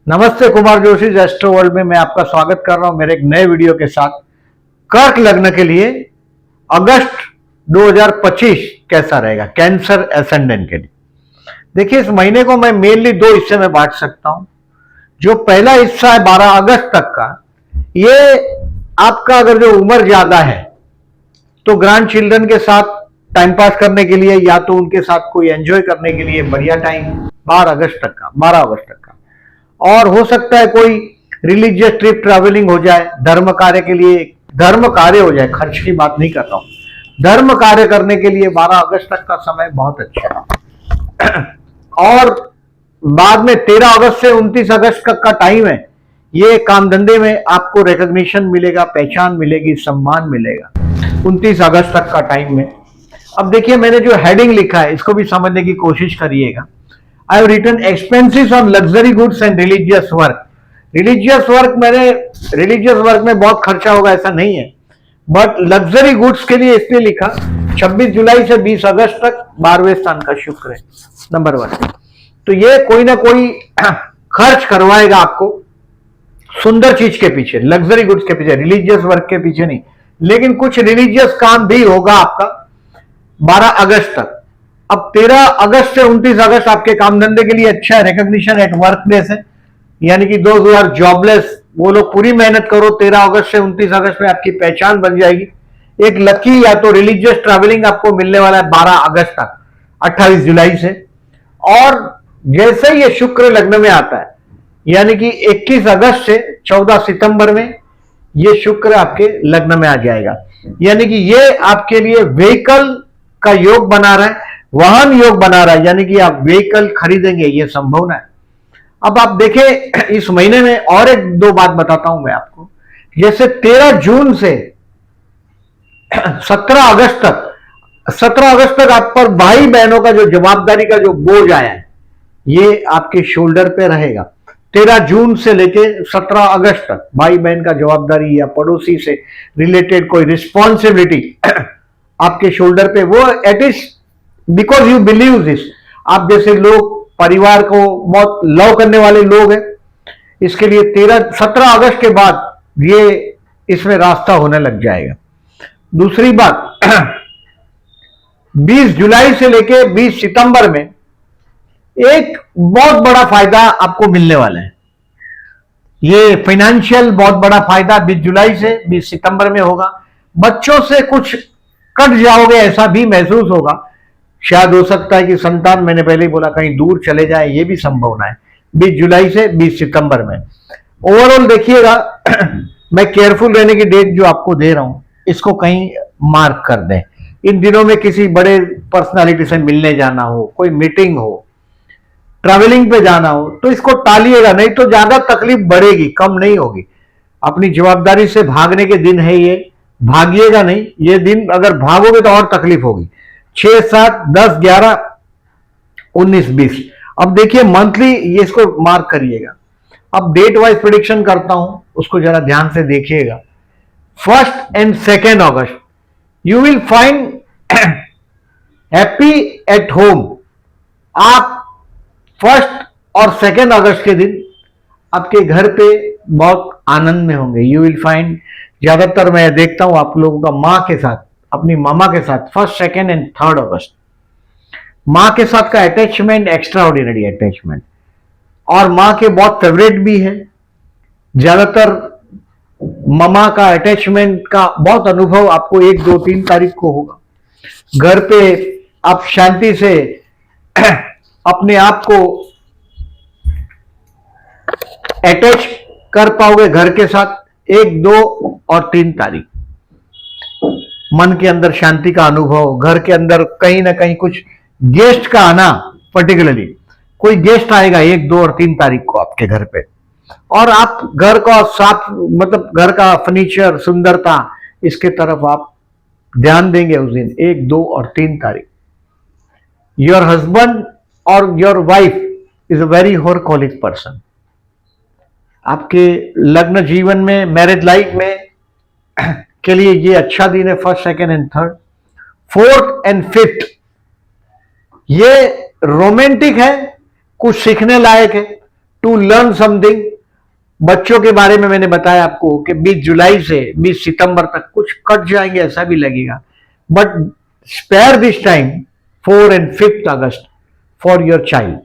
नमस्ते, Kumar Joshi astro world में मैं आपका स्वागत कर रहा हूं मेरे एक नए वीडियो के साथ। कर्क लग्न के लिए अगस्त 2025 कैसा रहेगा कैंसर एसेंडेंट के लिए। देखिए, इस महीने को मैं मेनली दो हिस्से में बांट सकता हूं। जो पहला हिस्सा है 12 अगस्त तक का, ये आपका अगर जो उम्र ज्यादा है तो ग्रैंड चिल्ड्रन के साथ टाइम पास करने के लिए या तो उनके साथ कोई एंजॉय करने के लिए बढ़िया टाइम 12 अगस्त तक का। और हो सकता है कोई रिलीजियस ट्रिप ट्रैवलिंग हो जाए, धर्म कार्य के लिए धर्म कार्य हो जाए, खर्च की बात नहीं कर रहा हूं। धर्म कार्य करने के लिए 12 अगस्त तक का समय बहुत अच्छा है। और बाद में 13 अगस्त से 29 अगस्त तक का टाइम है। ये काम धंधे में आपको रिकॉग्निशन मिलेगा, पहचान मिलेगी, सम्मान मिलेगा 29 अगस्त तक का टाइम में। अब देखिए, मैंने जो हेडिंग लिखा है इसको भी समझने की कोशिश करिएगा। I have written expenses on luxury goods and religious work. Religious work में बहुत खर्चा होगा ऐसा नहीं है, बट लग्जरी गुड्स के लिए इसलिए लिखा 26 जुलाई से 20 अगस्त तक 12वें स्थान का शुक्र है, नंबर 1। तो ये कोई ना कोई खर्च करवाएगा आपको सुंदर चीज के पीछे, लग्जरी गुड्स के पीछे, रिलीजियस वर्क के पीछे नहीं। लेकिन कुछ रिलीजियस काम भी होगा आपका 12 अगस्त तक। अब 13 अगस्त से 29 अगस्त आपके काम धंधे के लिए अच्छा है, रिकॉग्निशन एट वर्क प्लेस है, यानी कि दोस्त हु आर जॉबलेस वो लोग पूरी मेहनत करो, 13 अगस्त से 29 अगस्त में आपकी पहचान बन जाएगी। एक लकी या तो रिलीजियस ट्रैवलिंग आपको मिलने वाला है 12 अगस्त तक, 28 जुलाई से। और जैसे ही ये शुक्र लग्न में आता है, यानी कि 21 अगस्त से 14 सितंबर में ये शुक्र आपके लग्न में आ जाएगा, यानी कि ये आपके लिए व्हीकल का योग बना रहा है, वाहन योग बना रहा है, यानी कि आप व्हीकल खरीदेंगे, ये संभावना है। अब आप देखें, इस महीने में और एक दो बात बताता हूं मैं आपको। जैसे 13 जून से 17 अगस्त तक आप पर भाई बहनों का जो जवाबदारी का जो बोझ आया है, ये आपके शोल्डर पे रहेगा। 13 जून से लेके 17 अगस्त तक भाई बहन का जवाबदारी या पड़ोसी से रिलेटेड कोई रिस्पॉन्सिबिलिटी आपके शोल्डर पे, वो it is because you believe this. आप जैसे लोग परिवार को बहुत लव करने वाले लोग हैं, इसके लिए 17 अगस्त के बाद ये इसमें रास्ता होने लग जाएगा। दूसरी बात, 20 जुलाई से लेके 20 सितंबर में एक बहुत बड़ा फायदा आपको मिलने वाला है। ये फाइनेंशियल बहुत बड़ा फायदा 20 जुलाई से 20 सितंबर में होगा। बच्चों से कुछ कट जाओगे ऐसा भी महसूस होगा। शायद हो सकता है कि संतान, मैंने पहले ही बोला, कहीं दूर चले जाए, ये भी संभावना है 20 जुलाई से 20 सितंबर में। ओवरऑल देखिएगा, मैं केयरफुल रहने की डेट जो आपको दे रहा हूं इसको कहीं मार्क कर दें। इन दिनों में किसी बड़े पर्सनालिटी से मिलने जाना हो, कोई मीटिंग हो, ट्रैवलिंग पे जाना हो, तो इसको टालिएगा, नहीं तो ज्यादा तकलीफ बढ़ेगी, कम नहीं होगी। अपनी जवाबदारी से भागने के दिन है ये, भागिएगा नहीं। ये दिन अगर भागोगे तो और तकलीफ होगी। 6, 7, 10, 11, 19, 20। अब देखिए मंथली, ये इसको मार्क करिएगा। अब डेट वाइज प्रिडिक्शन करता हूं, उसको जरा ध्यान से देखिएगा। 1 and 2 August you will find happy at home. आप 1 और 2 अगस्त के दिन आपके घर पे बहुत आनंद में होंगे। यू विल फाइंड, ज्यादातर मैं देखता हूं आप लोगों का मां के साथ, अपनी मामा के साथ 1, 2 and 3 अगस्त मां के साथ का अटैचमेंट एक्स्ट्रा ऑर्डिनरी अटैचमेंट, और मां के बहुत फेवरेट भी है। ज्यादातर मामा का अटैचमेंट का बहुत अनुभव आपको 1, 2, 3 तारीख को होगा। घर पे आप शांति से अपने आप को अटैच कर पाओगे घर के साथ 1, 2 और 3 तारीख। मन के अंदर शांति का अनुभव, घर के अंदर कहीं ना कहीं कुछ गेस्ट का आना, पर्टिकुलरली कोई गेस्ट आएगा 1, 2 और 3 तारीख को आपके घर पे, और आप घर का साफ, मतलब घर का फर्नीचर, सुंदरता, इसके तरफ आप ध्यान देंगे उस दिन 1, 2 और 3 तारीख। योर हस्बैंड और your wife is a very workaholic person. आपके लग्न जीवन में, मैरिज लाइफ में के लिए ये अच्छा दिन है। 1, 2 and 3, 4th and 5th ये रोमांटिक है, कुछ सीखने लायक है। To learn something. बच्चों के बारे में मैंने बताया आपको कि 20 जुलाई से 20 सितंबर तक कुछ कट जाएंगे ऐसा भी लगेगा, but spare this time 4 and 5 August for your child.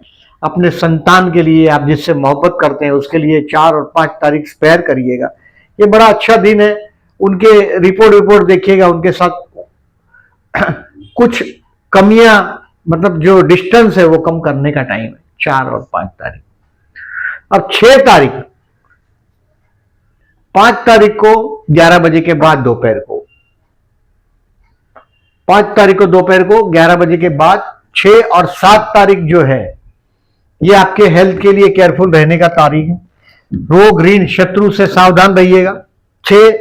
अपने संतान के लिए, आप जिससे मोहब्बत करते हैं उसके लिए 4 और 5 तारीख स्पेयर करिएगा। ये बड़ा अच्छा दिन है। उनके रिपोर्ट देखिएगा, उनके साथ कुछ कमियां, मतलब जो डिस्टेंस है वो कम करने का टाइम है, 4 और 5 तारीख। अब 6 तारीख, 5 तारीख को 11 बजे के बाद दोपहर को, 5 तारीख को दोपहर को 11 बजे के बाद 6 और 7 तारीख जो है ये आपके हेल्थ के लिए केयरफुल रहने का तारीख है। रोग ऋण शत्रु से सावधान रहिएगा। 6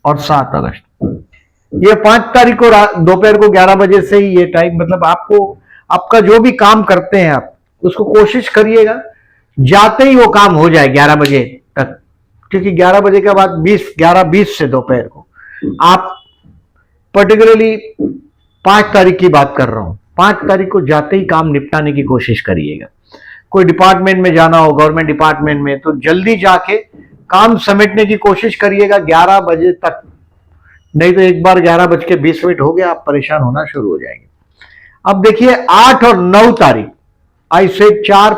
और 7 अगस्त, ये 5 तारीख को दोपहर को 11 बजे से ही ये टाइम, मतलब आपको आपका जो भी काम करते हैं आप उसको कोशिश करिएगा जाते ही वो काम हो जाए 11 बजे तक, क्योंकि 11 बजे के बाद 11-20 से दोपहर को, आप पर्टिकुलरली 5 तारीख की बात कर रहा हूं, 5 तारीख को जाते ही काम निपटाने की कोशिश करिएगा। कोई डिपार्टमेंट में जाना हो, गवर्नमेंट डिपार्टमेंट में, तो जल्दी जाके काम समेटने की कोशिश करिएगा 11 बजे तक, नहीं तो एक बार 11:20 हो गया आप परेशान होना शुरू हो जाएंगे। अब देखिए 8 और 9 तारीख, आई से 4,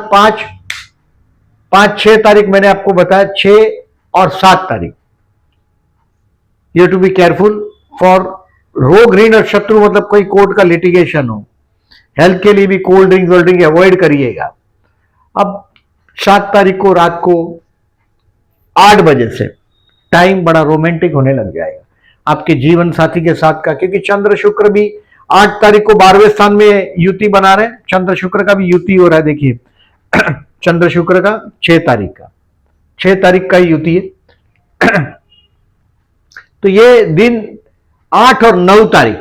5, 6 तारीख मैंने आपको बताया, 6 और 7 तारीख you to be careful for रोग ऋण और शत्रु, मतलब कोई कोर्ट का लिटिगेशन हो। हेल्थ के लिए भी कोल्ड ड्रिंक अवॉइड करिएगा। अब 7 तारीख को रात को 8 बजे से टाइम बड़ा रोमांटिक होने लग जाएगा आपके जीवन साथी के साथ का, क्योंकि चंद्र शुक्र भी 8 तारीख को 12वें स्थान में युति बना रहे हैं। चंद्र शुक्र का भी युति हो रहा है, देखिए चंद्र शुक्र का 6 तारीख का, 6 तारीख का युति है। तो ये दिन 8 और 9 तारीख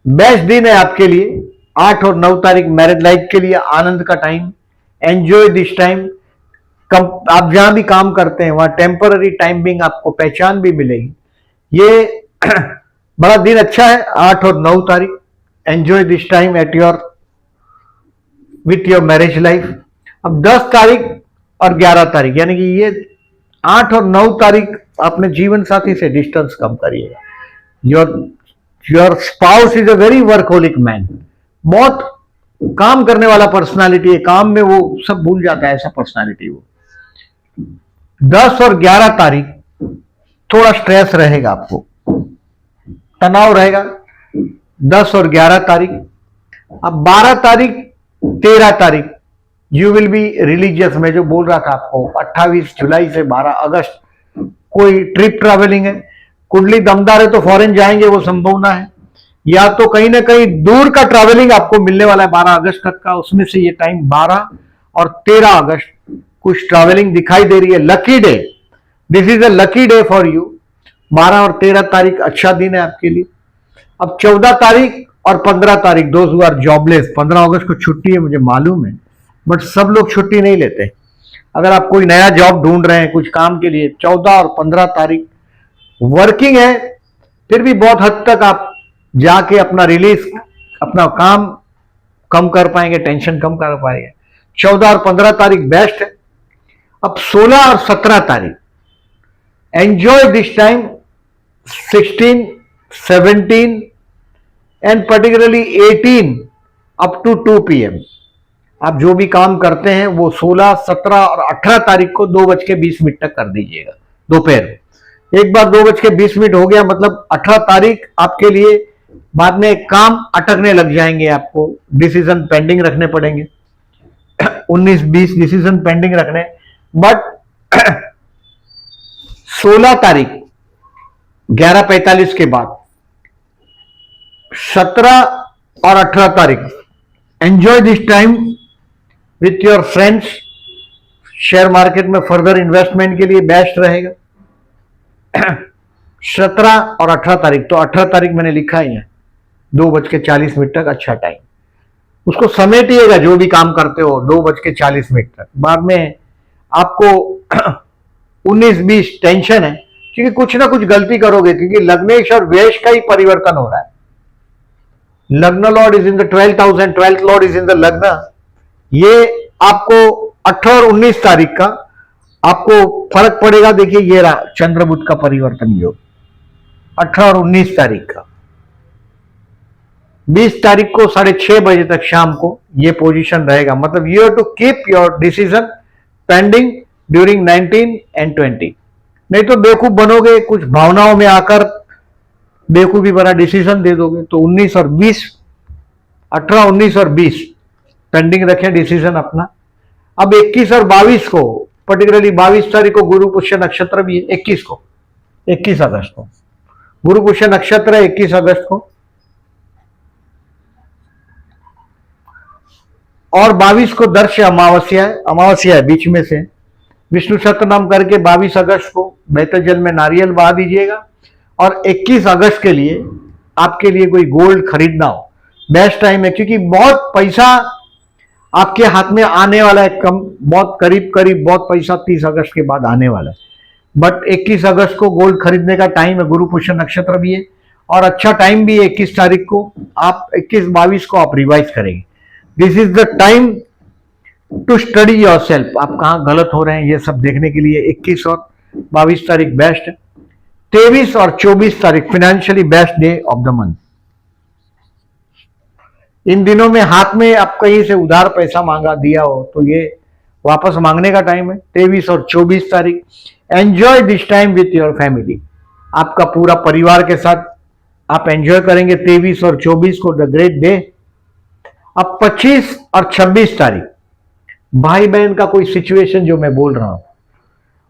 बेस्ट दिन है आपके लिए। 8 और 9 तारीख मैरिज लाइफ के लिए आनंद का टाइम, एंजॉय दिस टाइम। आप जहां भी काम करते हैं वहां टेम्पररी टाइमिंग आपको पहचान भी मिलेगी। ये बड़ा दिन अच्छा है 8 और 9 तारीख, enjoy this time at your with your marriage life. अब 10 तारीख और 11 तारीख, यानी कि ये 8 और 9 तारीख अपने जीवन साथी से डिस्टेंस कम करिएगा। Your spouse is a very workaholic man, बहुत काम करने वाला पर्सनालिटी है, काम में वो सब भूल जाता है, ऐसा पर्सनालिटी वो। 10 और 11 तारीख थोड़ा स्ट्रेस रहेगा, आपको तनाव रहेगा 10 और 11 तारीख। अब 12 तारीख 13 तारीख यू विल बी रिलीजियस। मैं जो बोल रहा था आपको 28 जुलाई से 12 अगस्त कोई ट्रिप ट्रैवलिंग है, कुंडली दमदार है तो फॉरेन जाएंगे, वो संभावना है, या तो कहीं ना कहीं दूर का ट्रैवलिंग आपको मिलने वाला है 12 अगस्त तक का। उसमें से ये टाइम 12 और 13 अगस्त कुछ ट्रैवलिंग दिखाई दे रही है। Lucky day, this is a lucky day for you. 12 और 13 तारीख अच्छा दिन है आपके लिए। अब 14 तारीख और 15 तारीख दोस्त हु आर जॉबलेस, 15 अगस्त को छुट्टी है मुझे मालूम है, बट सब लोग छुट्टी नहीं लेते। अगर आप कोई नया जॉब ढूंढ रहे हैं कुछ काम के लिए, 14 और 15 तारीख वर्किंग है, फिर भी बहुत हद तक आप जाके अपना रिलीज, अपना काम कम कर पाएंगे, टेंशन कम कर पाएंगे। 14 और 15 तारीख बेस्ट है। अब 16 और 17 तारीख enjoy this time, 16, 17 and particularly 18 up to 2 PM। आप जो भी काम करते हैं वो 16, 17 और 18 तारीख को 2:20 तक कर दीजिएगा दोपहर। एक बार 2:20 हो गया मतलब 18 तारीख आपके लिए बाद में काम अटकने लग जाएंगे, आपको डिसीजन पेंडिंग रखने पड़ेंगे। 19-20 डिसीजन पेंडिंग रखने, बट 16 तारीख 11:45 के बाद 17 और 18 तारीख enjoy this time with your friends. Share market में फर्दर इन्वेस्टमेंट के लिए बेस्ट रहेगा। 17 और 18 तारीख, तो 18 तारीख मैंने लिखा ही है 2:40 तक अच्छा टाइम, उसको समेटिएगा जो भी काम करते हो 2:40 तक। बाद में आपको 19-20 टेंशन है क्योंकि कुछ ना कुछ गलती करोगे, क्योंकि लग्नेश और व्यश का ही परिवर्तन हो रहा है। लग्न Lord is in the 12th house and 12th Lord is in the लग्न, ये आपको 18 और 19 तारीख का आपको फर्क पड़ेगा। देखिए ये रहा चंद्र बुध का परिवर्तन योग 18 और 19 तारीख का। 20 तारीख को 6:30 बजे तक शाम को ये पोजीशन रहेगा। मतलब you have to keep your decision pending during 19 and 20। नहीं तो बेवकूफ बनोगे, कुछ भावनाओं में आकर बेवकूफी भरा डिसीजन दे दोगे। तो 19 और 20, 18, 19 और 20 पेंडिंग रखें डिसीजन अपना। अब 21 और 22 को, पर्टिकुलरली 22 तारीख को गुरु पुष्य नक्षत्र भी है। 21 अगस्त को गुरु पुष्य नक्षत्र है। 21 अगस्त को और 22 को दर्श अमावस्या है बीच में से। विष्णु सतनाम करके 22 अगस्त को बेहतर जल में नारियल बहा दीजिएगा। और 21 अगस्त के लिए आपके लिए कोई गोल्ड खरीदना हो, बेस्ट टाइम है, क्योंकि बहुत पैसा आपके हाथ में आने वाला है। कम बहुत करीब बहुत पैसा 30 अगस्त के बाद आने वाला है। बट 21 अगस्त को गोल्ड खरीदने का टाइम है। गुरु पुष्य नक्षत्र भी है और अच्छा टाइम भी है। 21 तारीख को आप 21-22 को आप रिवाइज करेंगे। This is the time to study your self. आप कहाँ गलत हो रहे हैं ये सब देखने के लिए 21 और 22 तारीख बेस्ट है। 23 और 24 तारीख financially best day of the month. इन दिनों में हाथ में आप कहीं से उधार पैसा मांगा दिया हो तो ये वापस मांगने का टाइम है। 23 और 24 तारीख enjoy this time with your family. आपका पूरा परिवार के साथ आप एंजॉय करेंगे 23 और 24 को, द ग्रेट डे। अब 25 और 26 तारीख भाई बहन का कोई सिचुएशन जो मैं बोल रहा हूं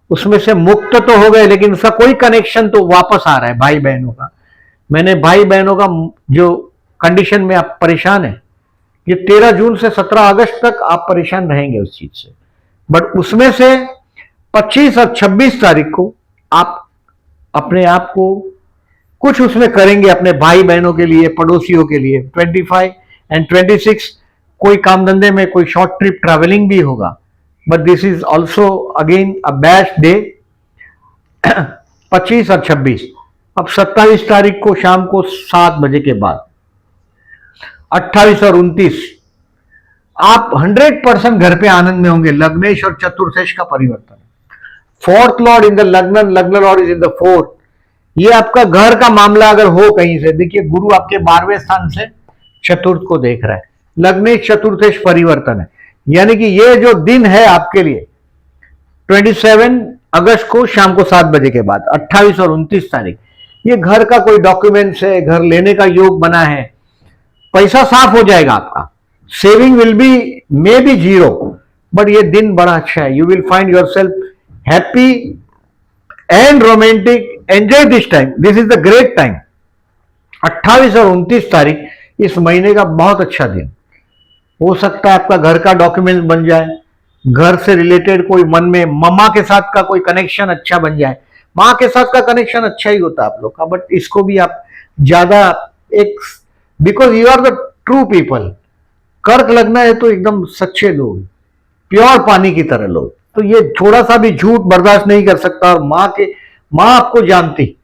उसमें से मुक्त तो हो गए, लेकिन उसका कोई कनेक्शन तो वापस आ रहा है भाई बहनों का। मैंने भाई बहनों का जो कंडीशन में आप परेशान है, ये 13 जून से 17 अगस्त तक आप परेशान रहेंगे उस चीज से। बट उसमें से 25 और 26 तारीख को आप अपने आप को कुछ उसमें करेंगे अपने भाई बहनों के लिए, पड़ोसियों के लिए। 25 एंड 26 कोई काम धंधे में कोई शॉर्ट ट्रिप ट्रैवलिंग भी होगा। But this is also again a best day 25 और 26। अब 27 तारीख को शाम को 7 बजे के बाद 28 और 29 आप 100% घर पे आनंद में होंगे। लग्नेश और चतुर्थेश का परिवर्तन, फोर्थ लॉर्ड इन द लग्न Lord is in the fourth. ये आपका घर का मामला अगर हो कहीं से, देखिए गुरु आपके 12वें स्थान से चतुर्थ को देख रहा है। लग्नेश चतुर्थेश परिवर्तन है, यानी कि ये जो दिन है आपके लिए 27 अगस्त को शाम को 7 बजे के बाद 28 और 29 तारीख, ये घर का कोई डॉक्यूमेंट्स है, घर लेने का योग बना है, पैसा साफ हो जाएगा आपका। Saving will be may be 0, but ये दिन बड़ा अच्छा है। You will find your self happy and romantic. Enjoy this time, this is the great time. 28 और 29 तारीख इस महीने का बहुत अच्छा दिन। हो सकता है आपका घर का डॉक्यूमेंट बन जाए, घर से रिलेटेड कोई मन में मम्मा के साथ का कोई कनेक्शन अच्छा बन जाए। माँ के साथ का कनेक्शन अच्छा ही होता है आप लोग का, बट इसको भी आप ज्यादा एक, because you are the true people. कर्क लगना है तो एकदम सच्चे लोग, प्योर पानी की तरह लोग, तो ये थोड़ा सा भी झूठ बर्दाश्त नहीं कर सकता। और माँ आपको जानती,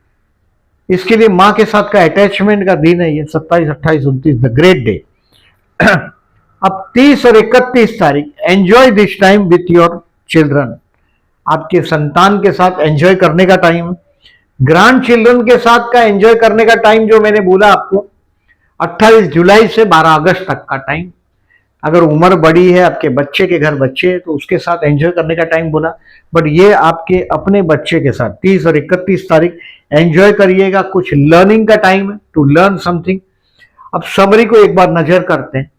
इसके लिए माँ के साथ का अटैचमेंट का दिन है ये 27, 28, 29 द ग्रेट डे। अब 30 और 31 तारीख enjoy this time with your children. आपके संतान के साथ एंजॉय करने का टाइम, ग्रैंड चिल्ड्रन के साथ का एंजॉय करने का टाइम जो मैंने बोला आपको 28 जुलाई से 12 अगस्त तक का टाइम। अगर उम्र बड़ी है, आपके बच्चे के घर बच्चे है तो उसके साथ एंजॉय करने का टाइम बोला, बट ये आपके अपने बच्चे के साथ 30 और 31 तारीख एंजॉय करिएगा। कुछ लर्निंग का टाइम है, टू लर्न समथिंग। अब समरी को एक बार नजर करते हैं।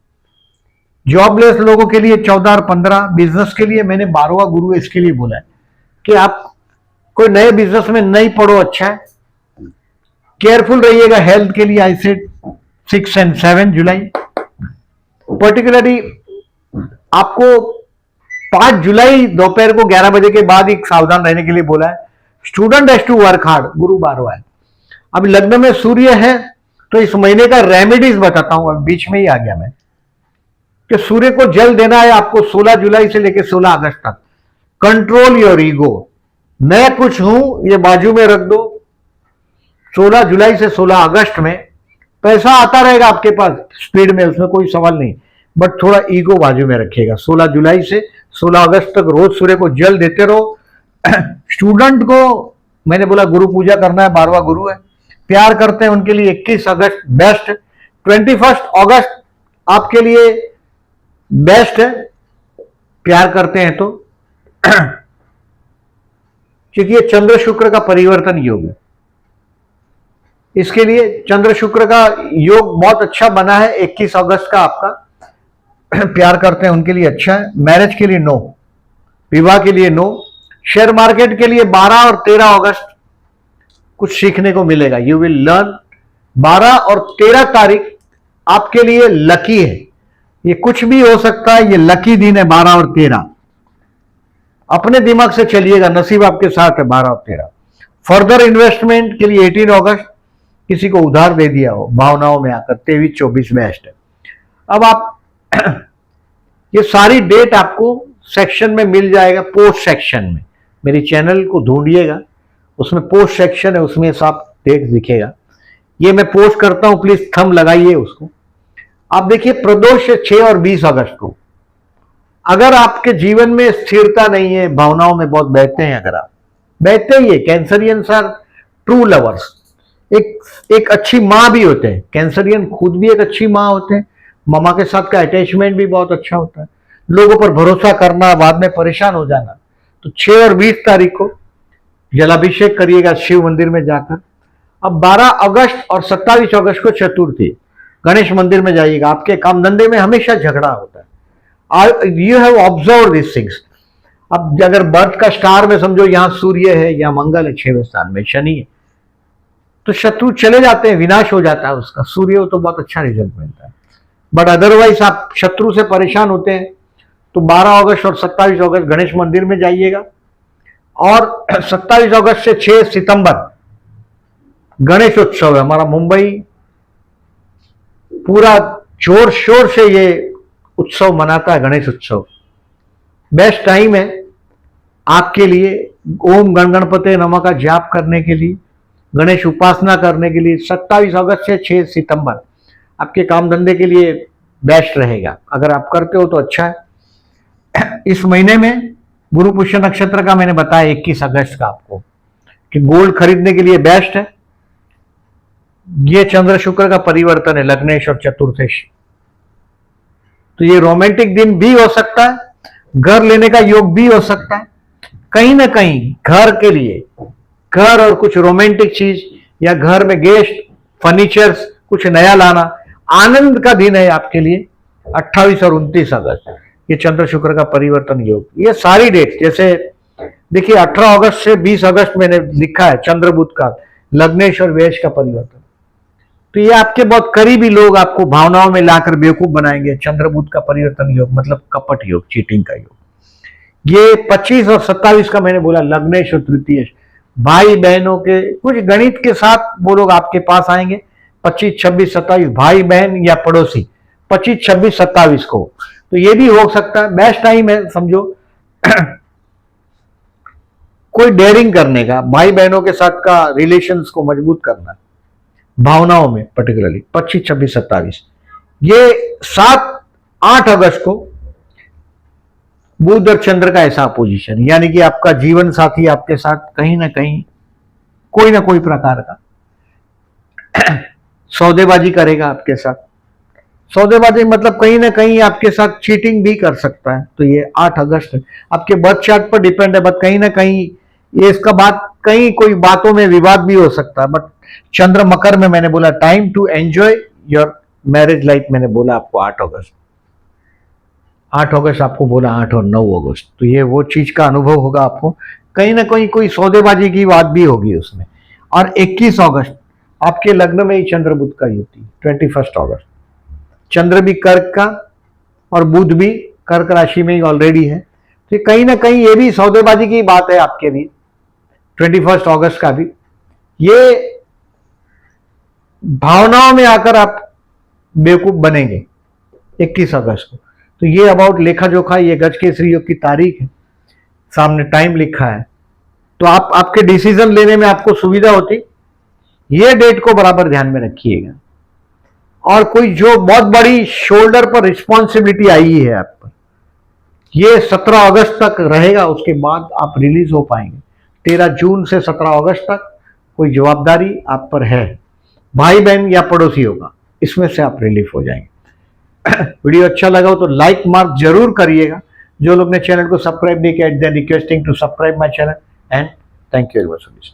जॉबलेस लोगों के लिए 14 और 15, बिजनेस के लिए मैंने 12वां गुरु इसके लिए बोला है कि आप कोई नए बिजनेस में नहीं पड़ो, अच्छा है। केयरफुल रहिएगा हेल्थ के लिए। आई सेड 6 और 7 जुलाई पर्टिकुलरली आपको 5 जुलाई दोपहर को 11 बजे के बाद ही सावधान रहने के लिए बोला है। Student has to work hard, गुरु 12वां है। अब लग्न में सूर्य है तो इस महीने का रेमेडीज बताता हूं। अब बीच में ही आ गया मैं कि सूर्य को जल देना है आपको 16 जुलाई से लेकर 16 अगस्त तक। Control your ego. मैं कुछ हूं ये बाजू में रख दो। 16 जुलाई से 16 अगस्त में पैसा आता रहेगा आपके पास स्पीड में, उसमें कोई सवाल नहीं, बट थोड़ा ईगो बाजू में रखिएगा। 16 जुलाई से 16 अगस्त तक रोज सूर्य को जल देते रहो। स्टूडेंट को मैंने बोला गुरु पूजा करना है, 12वां गुरु है, प्यार करते हैं उनके लिए 21 अगस्त बेस्ट। 21 अगस्त आपके लिए बेस्ट है, प्यार करते हैं तो। क्योंकि ये चंद्र शुक्र का परिवर्तन योग है, इसके लिए चंद्र शुक्र का योग बहुत अच्छा बना है। 21 अगस्त का आपका प्यार करते हैं उनके लिए अच्छा है। मैरिज के लिए नो, विवाह के लिए नो। शेयर मार्केट के लिए 12 और 13 अगस्त कुछ सीखने को मिलेगा, यू विल लर्न। 12 और 13 तारीख आपके लिए लकी है, ये कुछ भी हो सकता है, ये लकी दिन है 12 और 13। अपने दिमाग से चलिएगा, नसीब आपके साथ है 12 और 13। फर्दर इन्वेस्टमेंट के लिए 18 अगस्त, किसी को उधार दे दिया हो भावनाओं में आकर 23-24 बेस्ट है। अब आप ये सारी डेट आपको सेक्शन में मिल जाएगा, पोस्ट सेक्शन में। मेरी चैनल को ढूंढिएगा, उसमें पोस्ट सेक्शन है, उसमें सब डेट दिखेगा। ये मैं पोस्ट करता हूं, प्लीज थंब लगाइए उसको। आप देखिए प्रदोष 6 और 20 अगस्त को। अगर आपके जीवन में स्थिरता नहीं है, भावनाओं में बहुत बहते हैं, अगर आप बहते ही है, कैंसरियंस आर ट्रू लवर्स। एक अच्छी माँ भी होते हैं, कैंसरियन खुद भी एक अच्छी माँ होते हैं, मामा के साथ का अटैचमेंट भी बहुत अच्छा होता है, लोगों पर भरोसा करना, बाद में परेशान हो जाना। तो 6 और 20 तारीख को जलाभिषेक करिएगा शिव मंदिर में जाकर। अब 12 अगस्त और 27 अगस्त को चतुर्थी, गणेश मंदिर में जाइएगा। आपके काम धंधे में हमेशा झगड़ा होता है, you have observe this things. अब अगर बर्थ का स्टार में समझो यहाँ सूर्य है या मंगल है, 6वें स्थान में शनि है, तो शत्रु चले जाते हैं, विनाश हो जाता है उसका। सूर्य हो तो बहुत अच्छा रिजल्ट मिलता है, बट अदरवाइज आप शत्रु से परेशान होते हैं। तो 12 अगस्त और 27 अगस्त गणेश मंदिर में जाइएगा। और 27 अगस्त से 6 सितंबर गणेश उत्सव है हमारा। मुंबई पूरा जोर शोर से ये उत्सव मनाता है, गणेश उत्सव। बेस्ट टाइम है आपके लिए ओम गण गणपते नमः का जाप करने के लिए, गणेश उपासना करने के लिए। 27 अगस्त से 6 सितंबर आपके काम धंधे के लिए बेस्ट रहेगा, अगर आप करते हो तो अच्छा है। इस महीने में गुरु पुष्य नक्षत्र का मैंने बताया 21 अगस्त का आपको कि गोल्ड खरीदने के लिए बेस्ट है। ये चंद्र शुक्र का परिवर्तन है, लग्नेश और चतुर्थेश। तो ये रोमांटिक दिन भी हो सकता है, घर लेने का योग भी हो सकता है। कहीं ना कहीं घर के लिए, घर और कुछ रोमांटिक चीज या घर में गेस्ट फर्नीचर्स कुछ नया लाना, आनंद का दिन है आपके लिए। 28 और 29 अगस्त ये चंद्र शुक्र का परिवर्तन योग। ये सारी डेट जैसे देखिए 18 अगस्त से 20 अगस्त मैंने लिखा है चंद्र बुध का, लग्नेश और व्यय का परिवर्तन। तो ये आपके बहुत करीबी लोग आपको भावनाओं में लाकर बेवकूफ बनाएंगे। चंद्र बुध का परिवर्तन योग मतलब कपट योग, चीटिंग का योग। ये 25 और 27 का मैंने बोला लग्नेश और तृतीय, भाई बहनों के कुछ गणित के साथ वो लोग आपके पास आएंगे। 25, 26, 27 भाई बहन या पड़ोसी 25, 26, 27 को, तो ये भी हो सकता है। बेस्ट टाइम है समझो कोई डेयरिंग करने का, भाई बहनों के साथ का रिलेशंस को मजबूत करना भावनाओं में, पर्टिकुलरली 25, 26, 27। ये 7, 8 अगस्त को बुध और चंद्र का ऐसा पोजीशन, यानी कि आपका जीवन साथी आपके साथ कहीं ना कहीं कोई ना कोई प्रकार का सौदेबाजी करेगा आपके साथ। सौदेबाजी मतलब कहीं ना कहीं आपके साथ चीटिंग भी कर सकता है। तो ये 8 अगस्त आपके बर्थ चार्ट पर डिपेंड है, बट कहीं ना कहीं ये इसका बात कहीं कोई बातों में विवाद भी हो सकता है। बट चंद्र मकर में मैंने बोला time to enjoy your marriage life, मैंने बोला आपको 8 अगस्त। 8 अगस्त आपको बोला, 8 और 9 अगस्त, तो ये वो चीज का अनुभव होगा आपको। कहीं ना कहीं कोई सौदेबाजी की बात भी होगी उसमें। और 21 अगस्त आपके लग्न में ही चंद्र बुध का युति, 21 अगस्त चंद्र भी कर्क का और बुध भी कर्क राशि में ही ऑलरेडी है। तो कहीं ना कहीं ये भी सौदेबाजी की बात है आपके लिए। 21 अगस्त का भी ये भावनाओं में आकर आप बेवकूफ बनेंगे 21 अगस्त को। तो ये अबाउट लेखा जोखा, ये गज केसरी योग की तारीख है, सामने टाइम लिखा है। तो आप आपके डिसीजन लेने में आपको सुविधा होती, ये डेट को बराबर ध्यान में रखिएगा। और कोई जो बहुत बड़ी शोल्डर पर रिस्पॉन्सिबिलिटी आई है आप पर, ये 17 अगस्त तक रहेगा, उसके बाद आप रिलीज हो पाएंगे। 13 जून से 17 अगस्त तक कोई जवाबदारी आप पर है, भाई बहन या पड़ोसियों का, इसमें से आप रिलीफ हो जाएंगे। वीडियो अच्छा लगा हो तो लाइक मार्क जरूर करिएगा। जो लोग ने चैनल को सब्सक्राइब नहीं किया, they requesting to subscribe my channel and thank you very much.